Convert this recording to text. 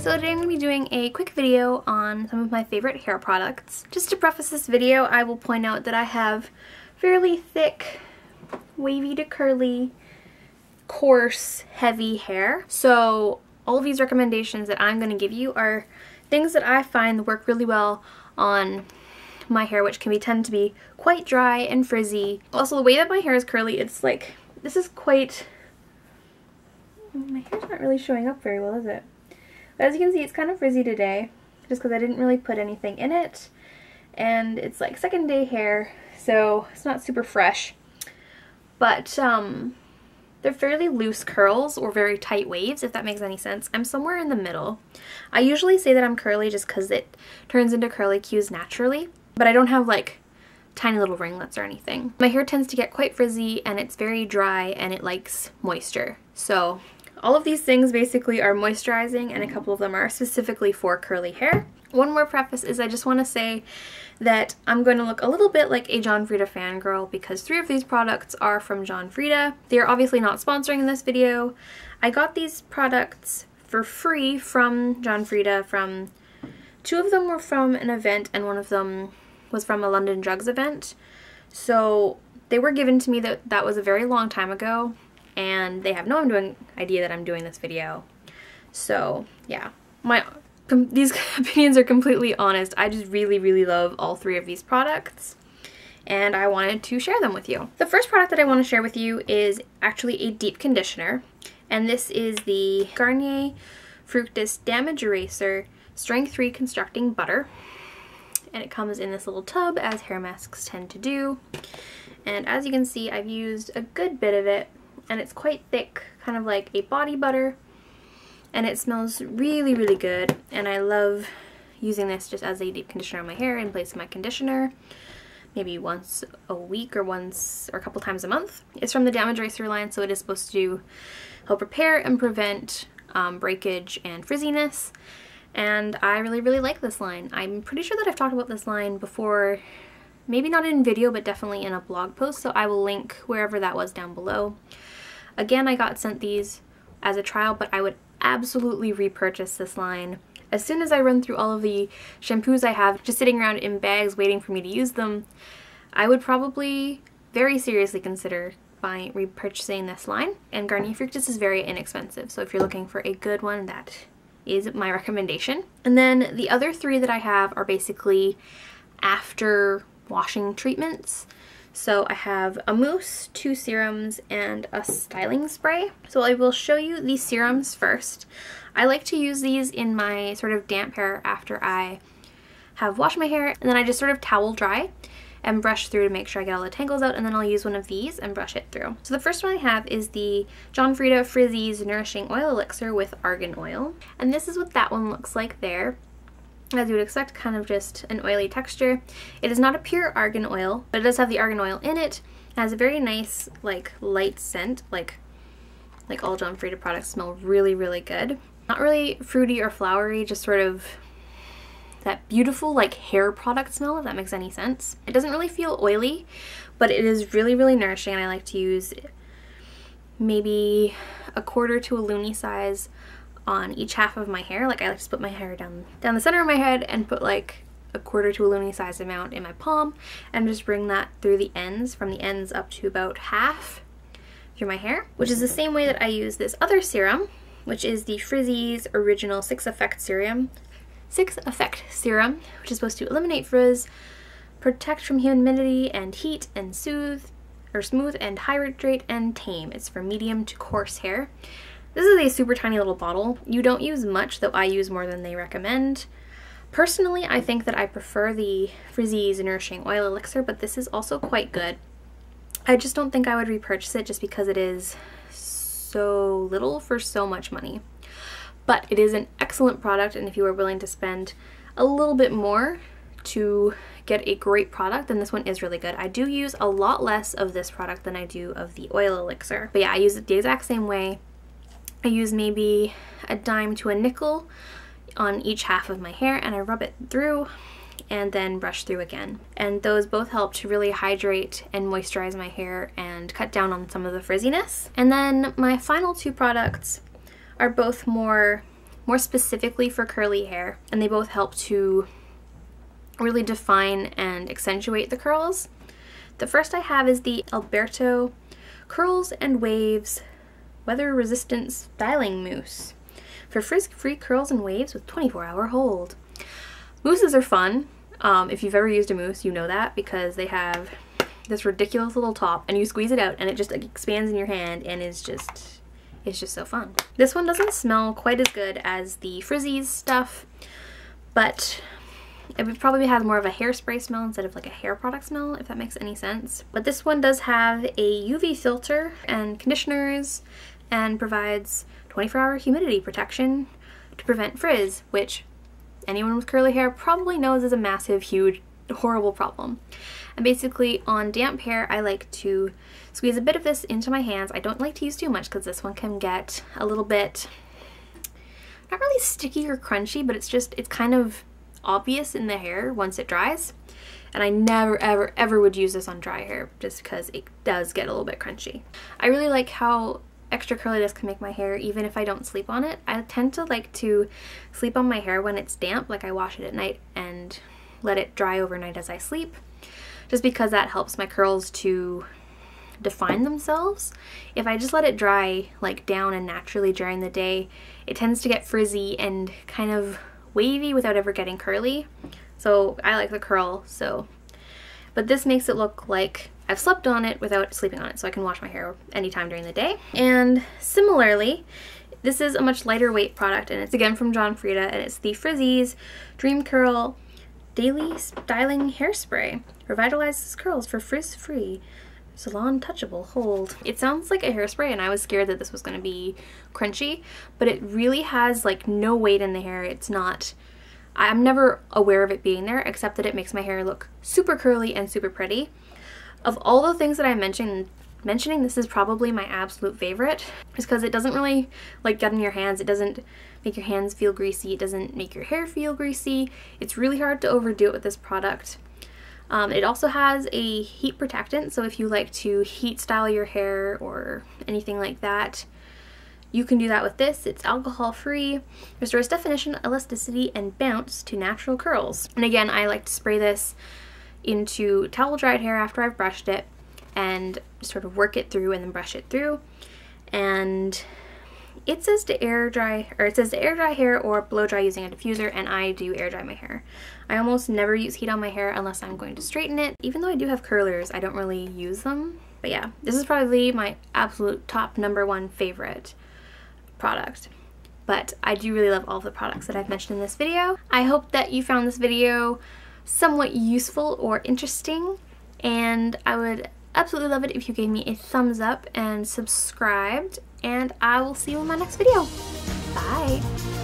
So today I'm going to be doing a quick video on some of my favorite hair products. Just to preface this video, I will point out that I have fairly thick, wavy to curly, coarse, heavy hair. So all of these recommendations that I'm going to give you are things that I find work really well on my hair, which can tend to be quite dry and frizzy. Also, the way that my hair is curly, it's like, this is quite... My hair's not really showing up very well, is it? But as you can see, it's kind of frizzy today, just because I didn't really put anything in it. And it's like second day hair, so it's not super fresh. But they're fairly loose curls or very tight waves, if that makes any sense. I'm somewhere in the middle. I usually say that I'm curly just because it turns into curly cues naturally, but I don't have like tiny little ringlets or anything. My hair tends to get quite frizzy and it's very dry and it likes moisture. So all of these things basically are moisturizing, and a couple of them are specifically for curly hair. One more preface is I just want to say that I'm going to look a little bit like a John Frieda fangirl because 3 of these products are from John Frieda. They are obviously not sponsoring in this video. I got these products for free from John Frieda. 2 of them were from an event and 1 of them was from a London Drugs event. So they were given to me that was a very long time ago, and they have no idea that I'm doing this video. So yeah, these opinions are completely honest. I just really love all 3 of these products, and I wanted to share them with you. The first product that I want to share with you is actually a deep conditioner, and this is the Garnier Fructis Damage Eraser Strength Reconstructing Butter. And it comes in this little tub, as hair masks tend to do. And as you can see, I've used a good bit of it, and it's quite thick, kind of like a body butter. And it smells really good, and I love using this just as a deep conditioner on my hair in place of my conditioner, maybe once a week or a couple times a month. It's from the Damage Eraser line, so it is supposed to help repair and prevent breakage and frizziness. And I really like this line. I'm pretty sure that I've talked about this line before, maybe not in video, but definitely in a blog post, so I will link wherever that was down below. Again, I got sent these as a trial, but I would absolutely repurchase this line. As soon as I run through all of the shampoos I have just sitting around in bags waiting for me to use them, I would probably very seriously consider repurchasing this line. And Garnier Fructis is very inexpensive, so if you're looking for a good one, that is my recommendation. And then the other 3 that I have are basically after washing treatments. So I have a mousse, 2 serums, and a styling spray. So I will show you these serums first. I like to use these in my sort of damp hair after I have washed my hair, and then I just sort of towel dry and brush through to make sure I get all the tangles out, and then I'll use one of these and brush it through. So the first one I have is the John Frieda Frizzies Nourishing Oil Elixir with Argan Oil. And this is what that one looks like there. As you would expect, kind of just an oily texture. It is not a pure argan oil, but it does have the argan oil in it. It has a very nice, like, light scent, like all John Frieda products smell really good. Not really fruity or flowery, just sort of that beautiful, like, hair product smell, if that makes any sense. It doesn't really feel oily, but it is really nourishing, and I like to use maybe a 1/4 to a loonie size on each half of my hair. Like, I like to split my hair down the center of my head and put like a 1/4 to a loonie size amount in my palm and just bring that through the ends, from the ends up to about half through my hair, which is the same way that I use this other serum, which is the Frizzies Original 6 Effect Serum, which is supposed to eliminate frizz, protect from humidity and heat, and smooth and hydrate and tame. It's for medium to coarse hair. This is a super tiny little bottle. You don't use much, though I use more than they recommend. Personally, I think that I prefer the Frizzies Nourishing Oil Elixir, but this is also quite good. I just don't think I would repurchase it just because it is so little for so much money. But it is an excellent product, and if you are willing to spend a little bit more to get a great product, then this one is really good. I do use a lot less of this product than I do of the oil elixir. But yeah, I use it the exact same way. I use maybe a dime to a nickel on each half of my hair, and I rub it through and then brush through again. And those both help to really hydrate and moisturize my hair and cut down on some of the frizziness. And then my final 2 products are both more more specifically for curly hair, and they both help to really define and accentuate the curls. The first I have is the Alberto Curls and Waves Weather Resistant Styling Mousse for frizz-free curls and waves with 24-hour hold. Mousses are fun. If you've ever used a mousse, you know that, because they have this ridiculous little top and you squeeze it out and it just like expands in your hand and it's just so fun. This one doesn't smell quite as good as the Frizzies stuff, but it probably has more of a hairspray smell instead of like a hair product smell, if that makes any sense. But this one does have a UV filter and conditioners and provides 24-hour humidity protection to prevent frizz, which anyone with curly hair probably knows is a massive, huge, horrible problem. And basically on damp hair, I like to squeeze a bit of this into my hands. I don't like to use too much because this one can get a little bit, not really sticky or crunchy, but it's kind of obvious in the hair once it dries. And I never ever ever would use this on dry hair just because it does get a little bit crunchy. I really like how extra curly this can make my hair even if I don't sleep on it. I tend to like to sleep on my hair when it's damp, like I wash it at night and let it dry overnight as I sleep, just because that helps my curls to define themselves. If I just let it dry like down and naturally during the day, it tends to get frizzy and kind of wavy without ever getting curly. So I like the curl, but this makes it look like I've slept on it without sleeping on it, so I can wash my hair anytime during the day. And similarly, this is a much lighter weight product, and it's again from John Frieda, and it's the Frizzies Dream Curl Daily Styling Hairspray. Revitalizes curls for frizz-free, salon touchable hold. It sounds like a hairspray, and I was scared that this was going to be crunchy, but it really has like no weight in the hair. It's not, I'm never aware of it being there, except that it makes my hair look super curly and super pretty. Of all the things that I'm mentioning, this is probably my absolute favorite, just because it doesn't really like get in your hands. It doesn't make your hands feel greasy. It doesn't make your hair feel greasy. It's really hard to overdo it with this product. It also has a heat protectant, so if you like to heat style your hair or anything like that, you can do that with this. It's alcohol free, restores definition, elasticity, and bounce to natural curls. And again, I like to spray this into towel dried hair after I've brushed it and sort of work it through and then brush it through. And it says to air dry, or it says to air dry hair or blow dry using a diffuser, and I do air dry my hair. I almost never use heat on my hair unless I'm going to straighten it. Even though I do have curlers, I don't really use them. But yeah, this is probably my absolute top #1 favorite product. But I do really love all of the products that I've mentioned in this video. I hope that you found this video somewhat useful or interesting, and I would absolutely love it if you gave me a thumbs up and subscribed, and I will see you in my next video. Bye!